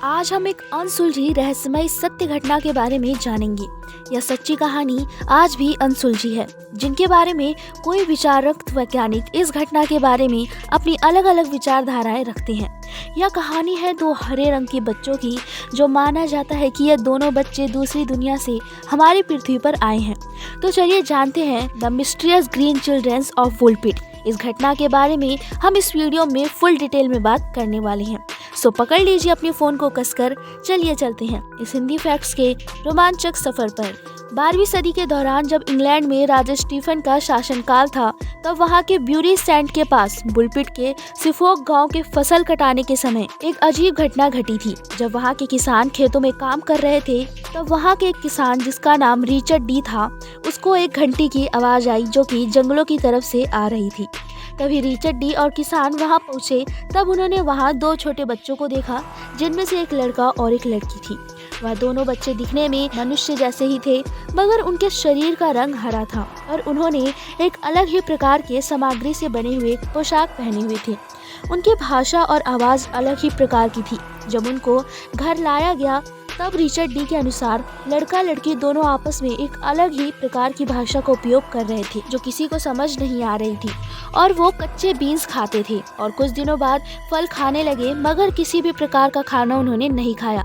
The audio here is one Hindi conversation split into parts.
आज हम एक अनसुलझी रहस्यमय सत्य घटना के बारे में जानेंगे। यह सच्ची कहानी आज भी अनसुलझी है, जिनके बारे में कोई विचारक वैज्ञानिक इस घटना के बारे में अपनी अलग अलग विचारधाराएं रखते हैं। यह कहानी है दो हरे रंग के बच्चों की, जो माना जाता है कि यह दोनों बच्चे दूसरी दुनिया से हमारी पृथ्वी पर आए हैं। तो चलिए जानते हैं the mysterious green childrens of Woolpit. इस घटना के बारे में हम इस वीडियो में फुल डिटेल में बात करने वाले हैं। सो पकड़ लीजिए अपने फोन को कसकर, चलिए चलते हैं इस हिंदी फैक्ट्स के रोमांचक सफर पर। 12वीं सदी के दौरान जब इंग्लैंड में राजा स्टीफन का शासनकाल था, तब वहां के ब्यूरी सैंड के पास बुलपिट के सिफोक गांव के फसल कटाने के समय एक अजीब घटना घटी थी। जब वहां के किसान खेतों में काम कर रहे थे, तब वहां के एक किसान जिसका नाम रिचर्ड डी था, उसको एक घंटी की आवाज आई जो कि जंगलों की तरफ से आ रही थी। तभी रिचर्ड डी और किसान वहां पहुंचे। तब उन्होंने वहां दो छोटे बच्चों को देखा, जिनमें से एक लड़का और एक लड़की थी। वह दोनों बच्चे दिखने में मनुष्य जैसे ही थे, मगर उनके शरीर का रंग हरा था और उन्होंने एक अलग ही प्रकार के सामग्री से बने हुए पोशाक पहने हुए थे। उनकी भाषा और आवाज अलग ही प्रकार की थी। जब उनको घर लाया गया, तब रिचर्ड डी के अनुसार लड़का लड़की दोनों आपस में एक अलग ही प्रकार की भाषा का उपयोग कर रहे थे, जो किसी को समझ नहीं आ रही थी। और वो कच्चे बीन्स खाते थे और कुछ दिनों बाद फल खाने लगे, मगर किसी भी प्रकार का खाना उन्होंने नहीं खाया।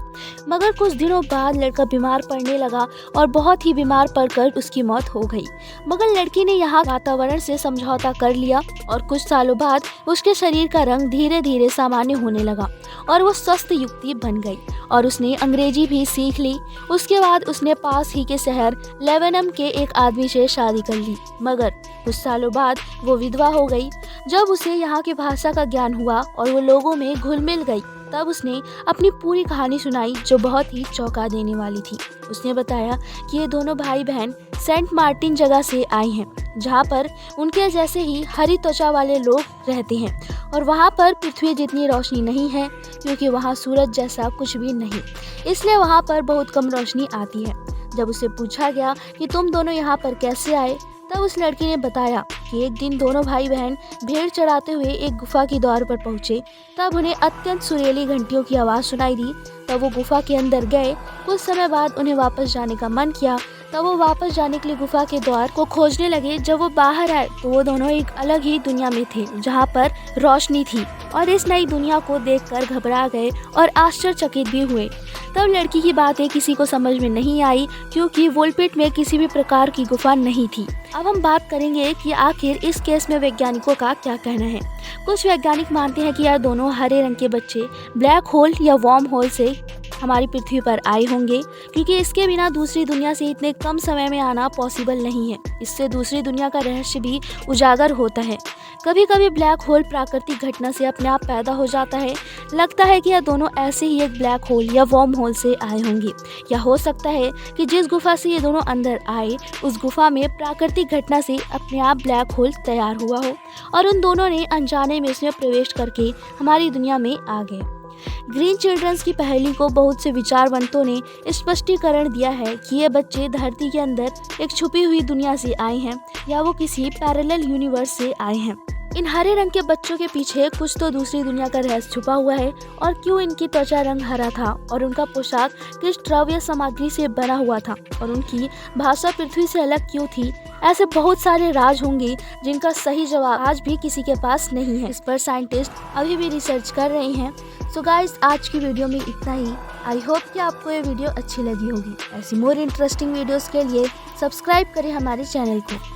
मगर कुछ दिनों बाद लड़का बीमार पड़ने लगा और बहुत ही बीमार पड़कर उसकी मौत हो गई। मगर लड़की ने यहाँ वातावरण से समझौता कर लिया और कुछ सालों बाद उसके शरीर का रंग धीरे धीरे सामान्य होने लगा और वो स्वस्थ युवती बन गई और उसने अंग्रेजी भी सीख ली। उसके बाद उसने पास ही के शहर लेवेनम के एक आदमी से शादी कर ली, मगर कुछ सालों बाद वो विधवा हो गई। जब उसे यहाँ की भाषा का ज्ञान हुआ और वो लोगों में घुल मिल गई, तब उसने अपनी पूरी कहानी सुनाई, जो बहुत ही चौंका देने वाली थी। उसने बताया कि ये दोनों भाई बहन सेंट मार्टिन जगह से आए हैं, जहाँ पर उनके जैसे ही हरी त्वचा वाले लोग रहते हैं और वहाँ पर पृथ्वी जितनी रोशनी नहीं है, क्योंकि वहाँ सूरज जैसा कुछ भी नहीं, इसलिए वहाँ पर बहुत कम रोशनी आती है। जब उसे पूछा गया कि तुम दोनों यहाँ पर कैसे आए, तब उस लड़की ने बताया कि एक दिन दोनों भाई बहन भेड़ चराते हुए एक गुफा की द्वार पर पहुंचे। तब उन्हें अत्यंत सुरीली घंटियों की आवाज़ सुनाई दी। तब वो गुफा के अंदर गए। कुछ समय बाद उन्हें वापस जाने का मन किया, तब वो वापस जाने के लिए गुफा के द्वार को खोजने लगे। जब वो बाहर आए तो वो दोनों एक अलग ही दुनिया में थे, जहाँ पर रोशनी थी, और इस नई दुनिया को देखकर घबरा गए और आश्चर्यचकित भी हुए। तब लड़की की बातें किसी को समझ में नहीं आई, क्योंकि वुलपिट में किसी भी प्रकार की गुफा नहीं थी। अब हम बात करेंगे कि आखिर इस केस में वैज्ञानिकों का क्या कहना है। कुछ वैज्ञानिक मानते हैं कि यह दोनों हरे रंग के बच्चे ब्लैक होल या वर्म होल से हमारी पृथ्वी पर आए होंगे, क्योंकि इसके बिना दूसरी दुनिया से इतने कम समय में आना पॉसिबल नहीं है। इससे दूसरी दुनिया का रहस्य भी उजागर होता है। कभी कभी ब्लैक होल प्राकृतिक घटना से अपने आप पैदा हो जाता है। लगता है कि यह दोनों ऐसे ही एक ब्लैक होल या वर्म होल से आए होंगे, या हो सकता है कि जिस गुफा से ये दोनों अंदर आए, उस गुफा में प्राकृतिक घटना से अपने आप ब्लैक होल तैयार हुआ हो और उन दोनों ने अनजाने में इसमें प्रवेश करके हमारी दुनिया में आ गए। ग्रीन चिल्ड्रंस की पहेली को बहुत से विचारवंतों ने स्पष्टीकरण दिया है कि ये बच्चे धरती के अंदर एक छुपी हुई दुनिया से आए हैं, या वो किसी पैरेलल यूनिवर्स से आए हैं। इन हरे रंग के बच्चों के पीछे कुछ तो दूसरी दुनिया का रहस्य छुपा हुआ है, और क्यों इनकी त्वचा रंग हरा था और उनका पोशाक किस द्रव्य सामग्री से बना हुआ था और उनकी भाषा पृथ्वी से अलग क्यों थी। ऐसे बहुत सारे राज होंगे जिनका सही जवाब आज भी किसी के पास नहीं है। इस पर साइंटिस्ट अभी भी रिसर्च कर रहे हैं। सो गाइस, आज की वीडियो में इतना ही। आई होप कि आपको ये वीडियो अच्छी लगी होगी। ऐसी मोर इंटरेस्टिंग वीडियोस के लिए सब्सक्राइब करें हमारे चैनल को।